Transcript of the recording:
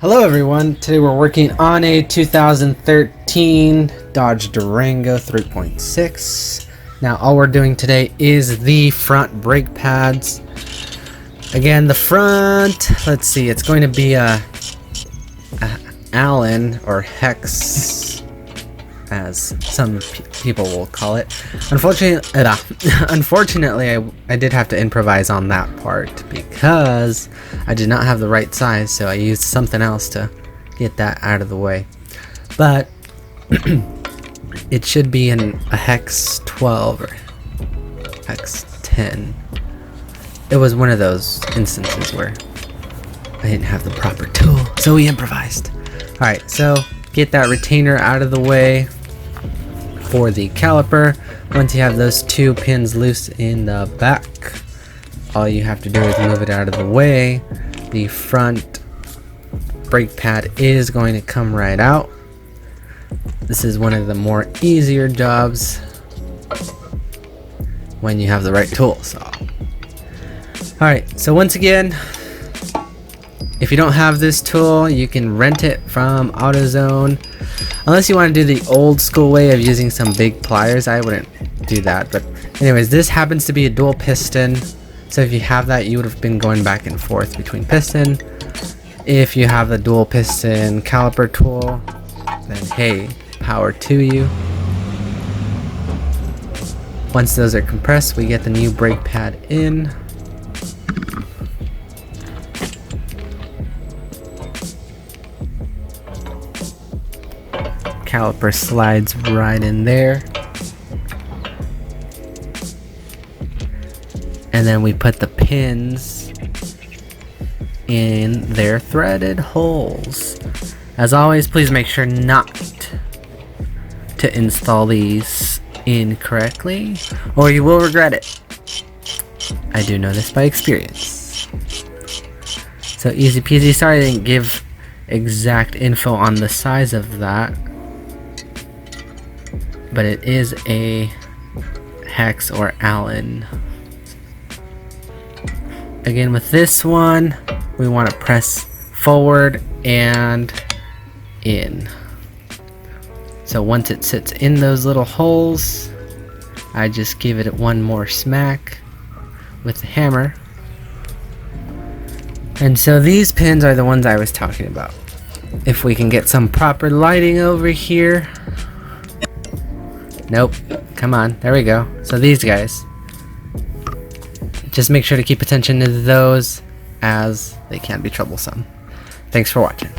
Hello everyone, today we're working on a 2013 Dodge Durango 3.6. Now all we're doing today is the front brake pads. Again, the front, let's see, it's going to be a Allen or hex, as some people will call it. Unfortunately, I did have to improvise on that part because I did not have the right size, so I used something else to get that out of the way. But it should be in a hex 12 or hex 10. It was one of those instances where I didn't have the proper tool, so we improvised. Alright, so get that retainer out of the way for the caliper. Once you have those two pins loose in the back, all you have to do is move it out of the way. The front brake pad is going to come right out. This is one of the more easier jobs when you have the right tool. Alright, so once again, if you don't have this tool, you can rent it from AutoZone. Unless you want to do the old school way of using some big pliers, I wouldn't do that. But anyways, this happens to be a dual piston. So if you have that, you would have been going back and forth between piston. If you have the dual piston caliper tool, then hey, power to you. Once those are compressed, we get the new brake pad in. Caliper slides right in there, and then we put the pins in their threaded holes. As always, please make sure not to install these incorrectly or you will regret it. I do know this by experience. So easy peasy. Sorry I didn't give exact info on the size of that, but it is a hex or Allen. Again, with this one, we want to press forward and in. So once it sits in those little holes, I just give it one more smack with the hammer. And so these pins are the ones I was talking about. If we can get some proper lighting over here. Nope. Come on. There we go. So these guys. Just make sure to keep attention to those, as they can be troublesome. Thanks for watching.